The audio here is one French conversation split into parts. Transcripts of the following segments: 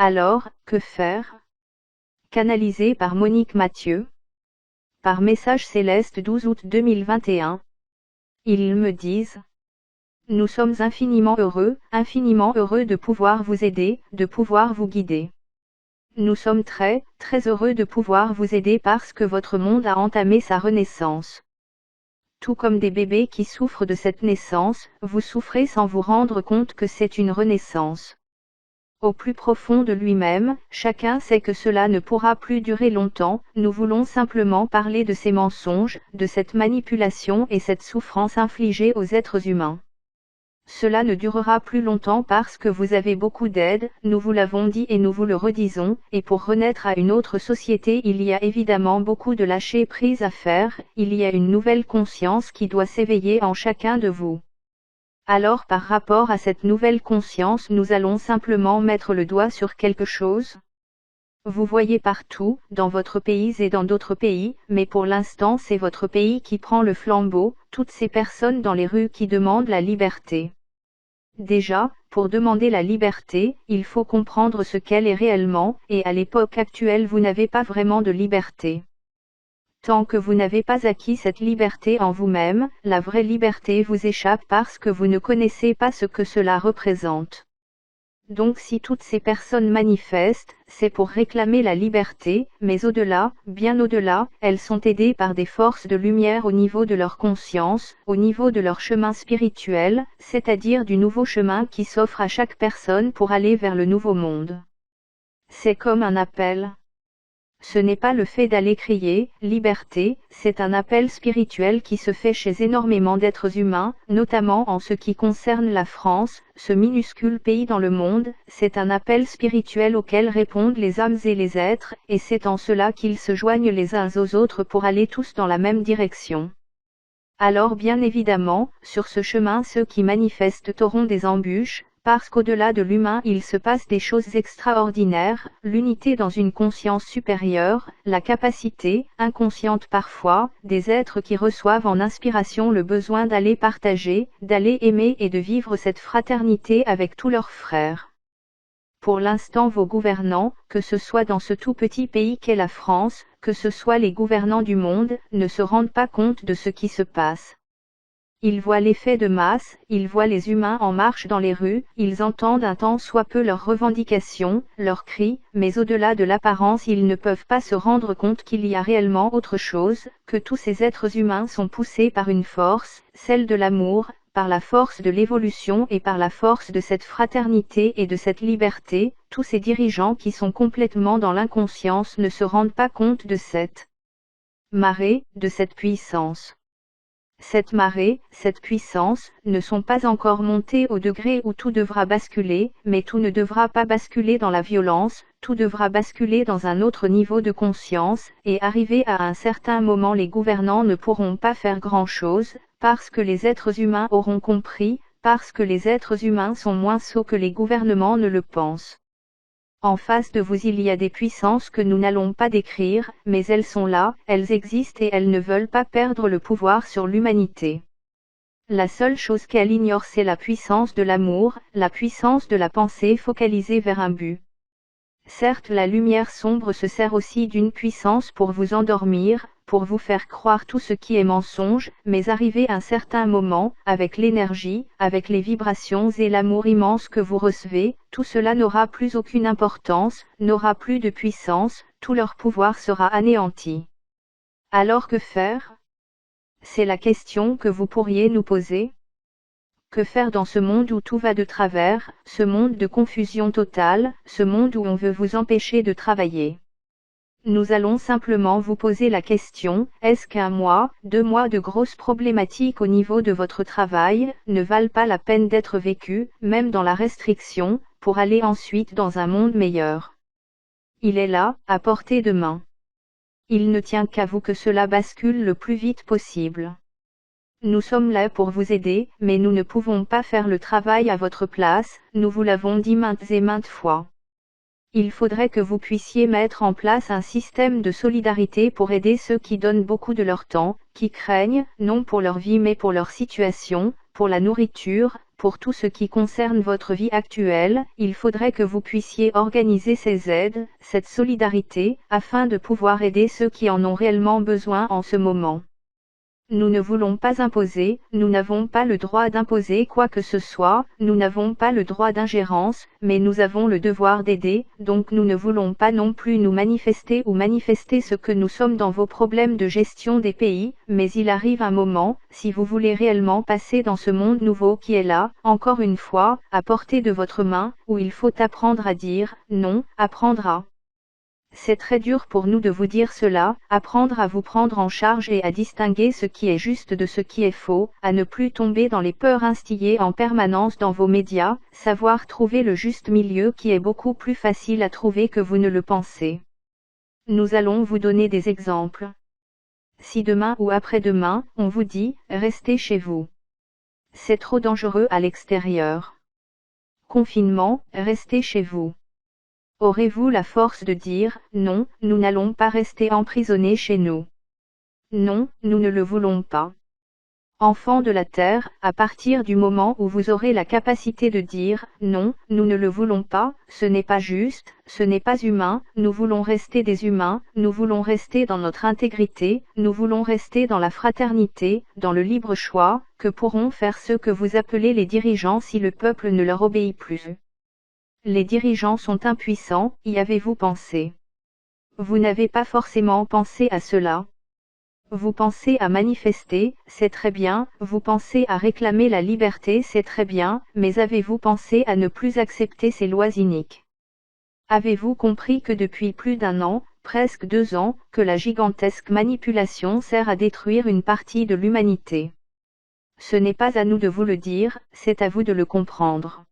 Alors, que faire? Canalisé par Monique Mathieu. Par message céleste 12 août 2021. Ils me disent: nous sommes infiniment heureux de pouvoir vous aider, de pouvoir vous guider. Nous sommes très, très heureux de pouvoir vous aider parce que votre monde a entamé sa renaissance. Tout comme des bébés qui souffrent de cette naissance, vous souffrez sans vous rendre compte que c'est une renaissance. Au plus profond de lui-même, chacun sait que cela ne pourra plus durer longtemps. Nous voulons simplement parler de ces mensonges, de cette manipulation et cette souffrance infligée aux êtres humains. Cela ne durera plus longtemps parce que vous avez beaucoup d'aide, nous vous l'avons dit et nous vous le redisons, et pour renaître à une autre société il y a évidemment beaucoup de lâcher prise à faire, il y a une nouvelle conscience qui doit s'éveiller en chacun de vous. Alors par rapport à cette nouvelle conscience nous allons simplement mettre le doigt sur quelque chose. Vous voyez partout, dans votre pays et dans d'autres pays, mais pour l'instant c'est votre pays qui prend le flambeau, toutes ces personnes dans les rues qui demandent la liberté. Déjà, pour demander la liberté, il faut comprendre ce qu'elle est réellement, et à l'époque actuelle vous n'avez pas vraiment de liberté. Tant que vous n'avez pas acquis cette liberté en vous-même, la vraie liberté vous échappe parce que vous ne connaissez pas ce que cela représente. Donc si toutes ces personnes manifestent, c'est pour réclamer la liberté, mais au-delà, bien au-delà, elles sont aidées par des forces de lumière au niveau de leur conscience, au niveau de leur chemin spirituel, c'est-à-dire du nouveau chemin qui s'offre à chaque personne pour aller vers le nouveau monde. C'est comme un appel. Ce n'est pas le fait d'aller crier « liberté », c'est un appel spirituel qui se fait chez énormément d'êtres humains, notamment en ce qui concerne la France, ce minuscule pays dans le monde, c'est un appel spirituel auquel répondent les âmes et les êtres, et c'est en cela qu'ils se joignent les uns aux autres pour aller tous dans la même direction. Alors bien évidemment, sur ce chemin ceux qui manifestent auront des embûches, parce qu'au-delà de l'humain il se passe des choses extraordinaires, l'unité dans une conscience supérieure, la capacité, inconsciente parfois, des êtres qui reçoivent en inspiration le besoin d'aller partager, d'aller aimer et de vivre cette fraternité avec tous leurs frères. Pour l'instant vos gouvernants, que ce soit dans ce tout petit pays qu'est la France, que ce soit les gouvernants du monde, ne se rendent pas compte de ce qui se passe. Ils voient l'effet de masse, ils voient les humains en marche dans les rues, ils entendent un tant soit peu leurs revendications, leurs cris, mais au-delà de l'apparence ils ne peuvent pas se rendre compte qu'il y a réellement autre chose, que tous ces êtres humains sont poussés par une force, celle de l'amour, par la force de l'évolution et par la force de cette fraternité et de cette liberté. Tous ces dirigeants qui sont complètement dans l'inconscience ne se rendent pas compte de cette marée, de cette puissance. Cette marée, cette puissance, ne sont pas encore montées au degré où tout devra basculer, mais tout ne devra pas basculer dans la violence, tout devra basculer dans un autre niveau de conscience, et arrivé à un certain moment les gouvernants ne pourront pas faire grand-chose, parce que les êtres humains auront compris, parce que les êtres humains sont moins sots que les gouvernements ne le pensent. En face de vous il y a des puissances que nous n'allons pas décrire, mais elles sont là, elles existent et elles ne veulent pas perdre le pouvoir sur l'humanité. La seule chose qu'elles ignorent c'est la puissance de l'amour, la puissance de la pensée focalisée vers un but. Certes la lumière sombre se sert aussi d'une puissance pour vous endormir, pour vous faire croire tout ce qui est mensonge, mais arrivé à un certain moment, avec l'énergie, avec les vibrations et l'amour immense que vous recevez, tout cela n'aura plus aucune importance, n'aura plus de puissance, tout leur pouvoir sera anéanti. Alors que faire? C'est la question que vous pourriez nous poser. Que faire dans ce monde où tout va de travers, ce monde de confusion totale, ce monde où on veut vous empêcher de travailler? Nous allons simplement vous poser la question, est-ce qu'un mois, 2 mois de grosses problématiques au niveau de votre travail, ne valent pas la peine d'être vécus, même dans la restriction, pour aller ensuite dans un monde meilleur? Il est là, à portée de main. Il ne tient qu'à vous que cela bascule le plus vite possible. Nous sommes là pour vous aider, mais nous ne pouvons pas faire le travail à votre place, nous vous l'avons dit maintes et maintes fois. Il faudrait que vous puissiez mettre en place un système de solidarité pour aider ceux qui donnent beaucoup de leur temps, qui craignent, non pour leur vie mais pour leur situation, pour la nourriture, pour tout ce qui concerne votre vie actuelle, il faudrait que vous puissiez organiser ces aides, cette solidarité, afin de pouvoir aider ceux qui en ont réellement besoin en ce moment. Nous ne voulons pas imposer, nous n'avons pas le droit d'imposer quoi que ce soit, nous n'avons pas le droit d'ingérence, mais nous avons le devoir d'aider, donc nous ne voulons pas non plus nous manifester ou manifester ce que nous sommes dans vos problèmes de gestion des pays, mais il arrive un moment, si vous voulez réellement passer dans ce monde nouveau qui est là, encore une fois, à portée de votre main, où il faut apprendre à dire, non, apprendre à. C'est très dur pour nous de vous dire cela, apprendre à vous prendre en charge et à distinguer ce qui est juste de ce qui est faux, à ne plus tomber dans les peurs instillées en permanence dans vos médias, savoir trouver le juste milieu qui est beaucoup plus facile à trouver que vous ne le pensez. Nous allons vous donner des exemples. Si demain ou après-demain, on vous dit, restez chez vous. C'est trop dangereux à l'extérieur. Confinement, restez chez vous. Aurez-vous la force de dire, non, nous n'allons pas rester emprisonnés chez nous. Non, nous ne le voulons pas. Enfants de la terre, à partir du moment où vous aurez la capacité de dire, non, nous ne le voulons pas, ce n'est pas juste, ce n'est pas humain, nous voulons rester des humains, nous voulons rester dans notre intégrité, nous voulons rester dans la fraternité, dans le libre choix, que pourront faire ceux que vous appelez les dirigeants si le peuple ne leur obéit plus. Les dirigeants sont impuissants, y avez-vous pensé? Vous n'avez pas forcément pensé à cela. Vous pensez à manifester, c'est très bien, vous pensez à réclamer la liberté, c'est très bien, mais avez-vous pensé à ne plus accepter ces lois iniques? Avez-vous compris que depuis plus d'un an, presque 2 ans, que la gigantesque manipulation sert à détruire une partie de l'humanité? Ce n'est pas à nous de vous le dire, c'est à vous de le comprendre.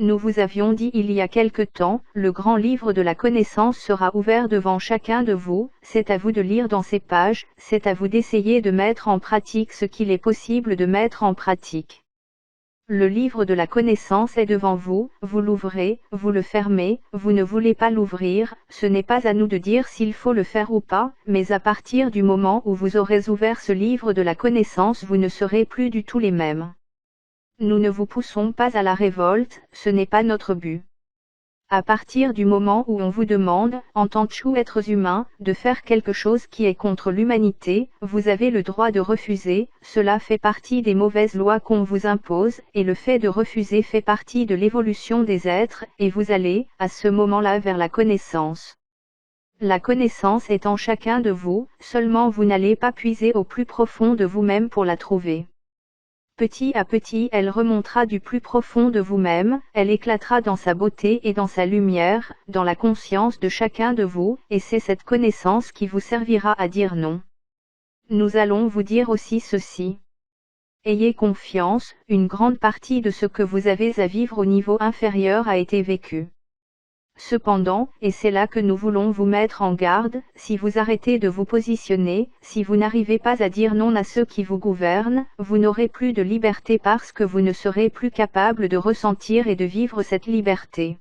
Nous vous avions dit il y a quelque temps, le grand livre de la connaissance sera ouvert devant chacun de vous, c'est à vous de lire dans ces pages, c'est à vous d'essayer de mettre en pratique ce qu'il est possible de mettre en pratique. Le livre de la connaissance est devant vous, vous l'ouvrez, vous le fermez, vous ne voulez pas l'ouvrir, ce n'est pas à nous de dire s'il faut le faire ou pas, mais à partir du moment où vous aurez ouvert ce livre de la connaissance vous ne serez plus du tout les mêmes. Nous ne vous poussons pas à la révolte, ce n'est pas notre but. À partir du moment où on vous demande, en tant qu'êtres humains, de faire quelque chose qui est contre l'humanité, vous avez le droit de refuser, cela fait partie des mauvaises lois qu'on vous impose, et le fait de refuser fait partie de l'évolution des êtres, et vous allez, à ce moment-là vers la connaissance. La connaissance est en chacun de vous, seulement vous n'allez pas puiser au plus profond de vous-même pour la trouver. Petit à petit elle remontera du plus profond de vous-même, elle éclatera dans sa beauté et dans sa lumière, dans la conscience de chacun de vous, et c'est cette connaissance qui vous servira à dire non. Nous allons vous dire aussi ceci. Ayez confiance, une grande partie de ce que vous avez à vivre au niveau inférieur a été vécu. Cependant, et c'est là que nous voulons vous mettre en garde, si vous arrêtez de vous positionner, si vous n'arrivez pas à dire non à ceux qui vous gouvernent, vous n'aurez plus de liberté parce que vous ne serez plus capable de ressentir et de vivre cette liberté.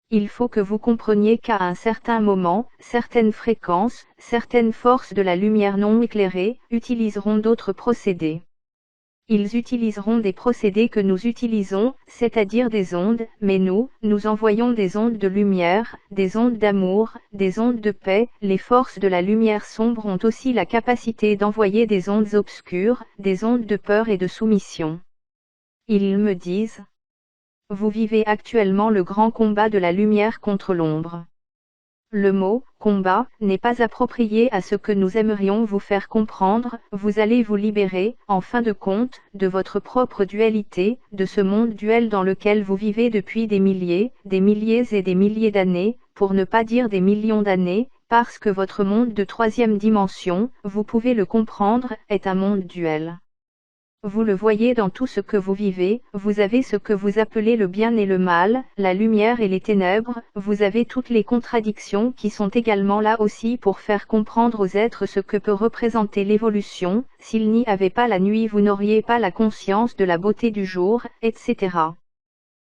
Il faut que vous compreniez qu'à un certain moment, certaines fréquences, certaines forces de la lumière non éclairée, utiliseront d'autres procédés. Ils utiliseront des procédés que nous utilisons, c'est-à-dire des ondes, mais nous envoyons des ondes de lumière, des ondes d'amour, des ondes de paix. Les forces de la lumière sombre ont aussi la capacité d'envoyer des ondes obscures, des ondes de peur et de soumission. Ils me disent: vous vivez actuellement le grand combat de la lumière contre l'ombre. Le mot « combat » n'est pas approprié à ce que nous aimerions vous faire comprendre, vous allez vous libérer, en fin de compte, de votre propre dualité, de ce monde duel dans lequel vous vivez depuis des milliers et des milliers d'années, pour ne pas dire des millions d'années, parce que votre monde de 3e dimension, vous pouvez le comprendre, est un monde duel. Vous le voyez dans tout ce que vous vivez, vous avez ce que vous appelez le bien et le mal, la lumière et les ténèbres, vous avez toutes les contradictions qui sont également là aussi pour faire comprendre aux êtres ce que peut représenter l'évolution, s'il n'y avait pas la nuit vous n'auriez pas la conscience de la beauté du jour, etc.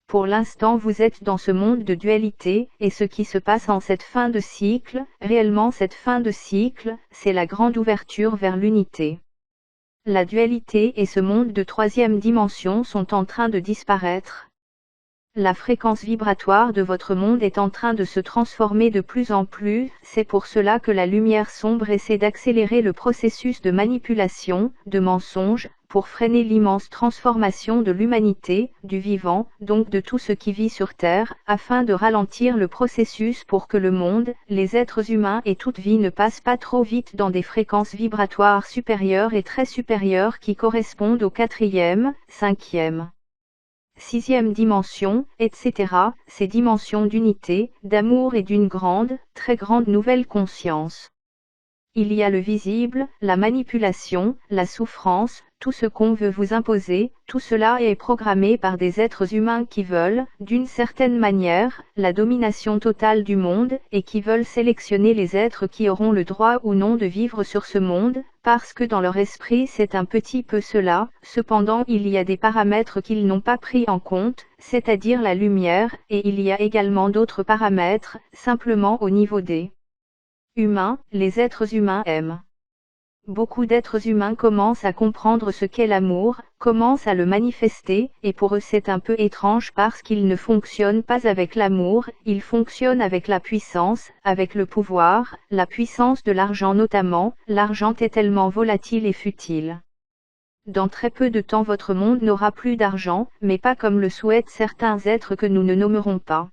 Pour l'instant vous êtes dans ce monde de dualité, et ce qui se passe en cette fin de cycle, réellement cette fin de cycle, c'est la grande ouverture vers l'unité. La dualité et ce monde de troisième dimension sont en train de disparaître. La fréquence vibratoire de votre monde est en train de se transformer de plus en plus, c'est pour cela que la lumière sombre essaie d'accélérer le processus de manipulation, de mensonge, pour freiner l'immense transformation de l'humanité, du vivant, donc de tout ce qui vit sur Terre, afin de ralentir le processus pour que le monde, les êtres humains et toute vie ne passent pas trop vite dans des fréquences vibratoires supérieures et très supérieures qui correspondent aux quatrième, cinquième, sixième dimension, etc., ces dimensions d'unité, d'amour et d'une grande, très grande nouvelle conscience. Il y a le visible, la manipulation, la souffrance, tout ce qu'on veut vous imposer, tout cela est programmé par des êtres humains qui veulent, d'une certaine manière, la domination totale du monde, et qui veulent sélectionner les êtres qui auront le droit ou non de vivre sur ce monde, parce que dans leur esprit c'est un petit peu cela, cependant il y a des paramètres qu'ils n'ont pas pris en compte, c'est-à-dire la lumière, et il y a également d'autres paramètres, simplement au niveau des humains, les êtres humains aiment. Beaucoup d'êtres humains commencent à comprendre ce qu'est l'amour, commencent à le manifester, et pour eux c'est un peu étrange parce qu'ils ne fonctionnent pas avec l'amour, ils fonctionnent avec la puissance, avec le pouvoir, la puissance de l'argent notamment, l'argent est tellement volatile et futile. Dans très peu de temps votre monde n'aura plus d'argent, mais pas comme le souhaitent certains êtres que nous ne nommerons pas.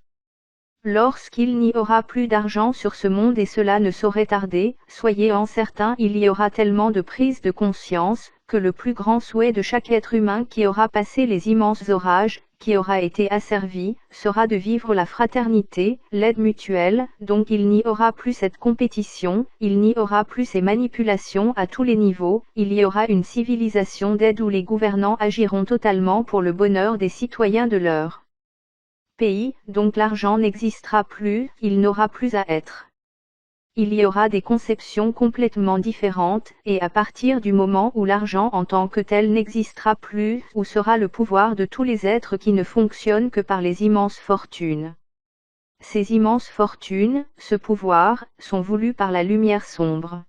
Lorsqu'il n'y aura plus d'argent sur ce monde et cela ne saurait tarder, soyez-en certains, il y aura tellement de prise de conscience, que le plus grand souhait de chaque être humain qui aura passé les immenses orages, qui aura été asservi, sera de vivre la fraternité, l'aide mutuelle, donc il n'y aura plus cette compétition, il n'y aura plus ces manipulations à tous les niveaux, il y aura une civilisation d'aide où les gouvernants agiront totalement pour le bonheur des citoyens de leur pays, donc l'argent n'existera plus, il n'aura plus à être. Il y aura des conceptions complètement différentes, et à partir du moment où l'argent en tant que tel n'existera plus, où sera le pouvoir de tous les êtres qui ne fonctionnent que par les immenses fortunes. Ces immenses fortunes, ce pouvoir, sont voulus par la lumière sombre.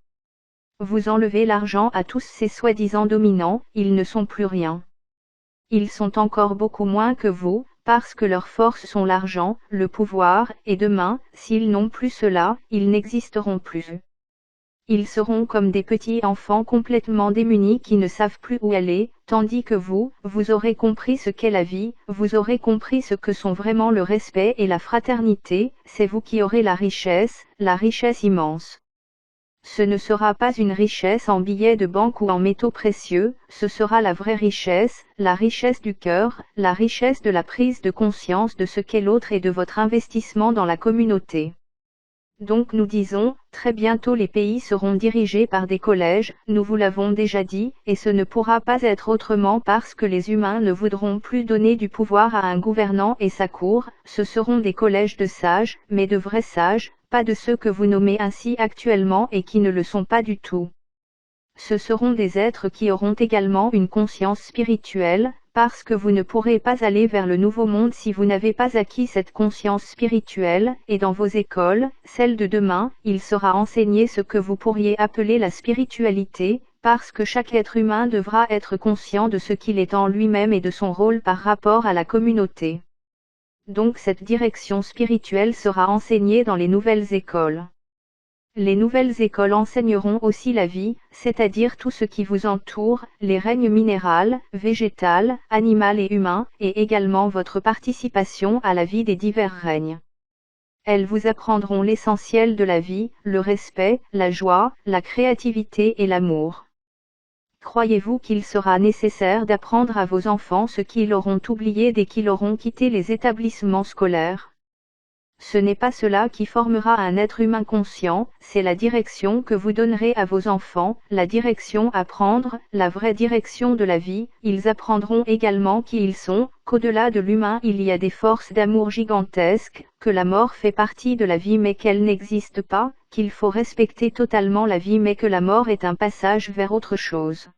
Vous enlevez l'argent à tous ces soi-disant dominants, ils ne sont plus rien. Ils sont encore beaucoup moins que vous, parce que leurs forces sont l'argent, le pouvoir, et demain, s'ils n'ont plus cela, ils n'existeront plus. Ils seront comme des petits enfants complètement démunis qui ne savent plus où aller, tandis que vous, vous aurez compris ce qu'est la vie, vous aurez compris ce que sont vraiment le respect et la fraternité, c'est vous qui aurez la richesse immense. Ce ne sera pas une richesse en billets de banque ou en métaux précieux, ce sera la vraie richesse, la richesse du cœur, la richesse de la prise de conscience de ce qu'est l'autre et de votre investissement dans la communauté. Donc nous disons, très bientôt les pays seront dirigés par des collèges, nous vous l'avons déjà dit, et ce ne pourra pas être autrement parce que les humains ne voudront plus donner du pouvoir à un gouvernant et sa cour, ce seront des collèges de sages, mais de vrais sages, pas de ceux que vous nommez ainsi actuellement et qui ne le sont pas du tout. Ce seront des êtres qui auront également une conscience spirituelle, parce que vous ne pourrez pas aller vers le nouveau monde si vous n'avez pas acquis cette conscience spirituelle, et dans vos écoles, celles de demain, il sera enseigné ce que vous pourriez appeler la spiritualité, parce que chaque être humain devra être conscient de ce qu'il est en lui-même et de son rôle par rapport à la communauté. Donc cette direction spirituelle sera enseignée dans les nouvelles écoles. Les nouvelles écoles enseigneront aussi la vie, c'est-à-dire tout ce qui vous entoure, les règnes minéral, végétal, animal et humain, et également votre participation à la vie des divers règnes. Elles vous apprendront l'essentiel de la vie, le respect, la joie, la créativité et l'amour. Croyez-vous qu'il sera nécessaire d'apprendre à vos enfants ce qu'ils auront oublié dès qu'ils auront quitté les établissements scolaires? Ce n'est pas cela qui formera un être humain conscient, c'est la direction que vous donnerez à vos enfants, la direction à prendre, la vraie direction de la vie. Ils apprendront également qui ils sont, qu'au-delà de l'humain il y a des forces d'amour gigantesques, que la mort fait partie de la vie mais qu'elle n'existe pas, qu'il faut respecter totalement la vie mais que la mort est un passage vers autre chose.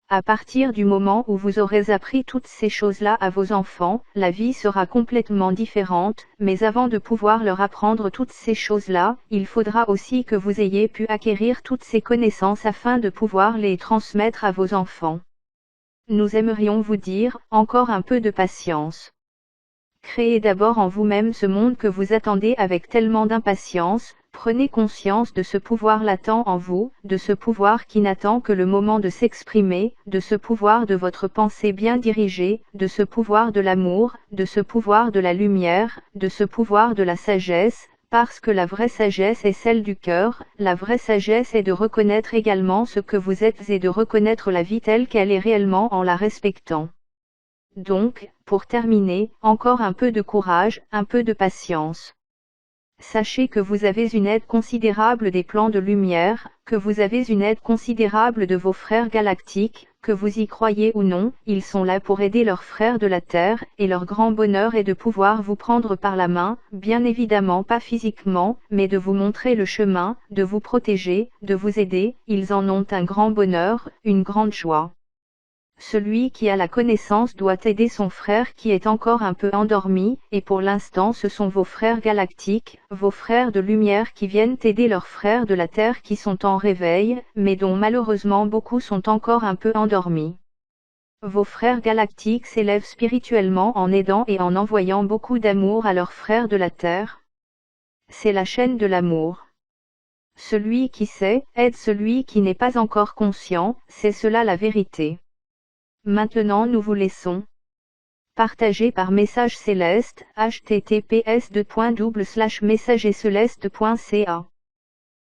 À partir du moment où vous aurez appris toutes ces choses-là à vos enfants, la vie sera complètement différente, mais avant de pouvoir leur apprendre toutes ces choses-là, il faudra aussi que vous ayez pu acquérir toutes ces connaissances afin de pouvoir les transmettre à vos enfants. Nous aimerions vous dire, encore un peu de patience. Créez d'abord en vous-même ce monde que vous attendez avec tellement d'impatience, prenez conscience de ce pouvoir latent en vous, de ce pouvoir qui n'attend que le moment de s'exprimer, de ce pouvoir de votre pensée bien dirigée, de ce pouvoir de l'amour, de ce pouvoir de la lumière, de ce pouvoir de la sagesse, parce que la vraie sagesse est celle du cœur, la vraie sagesse est de reconnaître également ce que vous êtes et de reconnaître la vie telle qu'elle est réellement en la respectant. Donc, pour terminer, encore un peu de courage, un peu de patience. Sachez que vous avez une aide considérable des plans de lumière, que vous avez une aide considérable de vos frères galactiques, que vous y croyez ou non, ils sont là pour aider leurs frères de la Terre, et leur grand bonheur est de pouvoir vous prendre par la main, bien évidemment pas physiquement, mais de vous montrer le chemin, de vous protéger, de vous aider, ils en ont un grand bonheur, une grande joie. Celui qui a la connaissance doit aider son frère qui est encore un peu endormi, et pour l'instant ce sont vos frères galactiques, vos frères de lumière qui viennent aider leurs frères de la Terre qui sont en réveil, mais dont malheureusement beaucoup sont encore un peu endormis. Vos frères galactiques s'élèvent spirituellement en aidant et en envoyant beaucoup d'amour à leurs frères de la Terre. C'est la chaîne de l'amour. Celui qui sait, aide celui qui n'est pas encore conscient, c'est cela la vérité. Maintenant nous vous laissons. Partagez par message céleste, https://messagerceleste.ca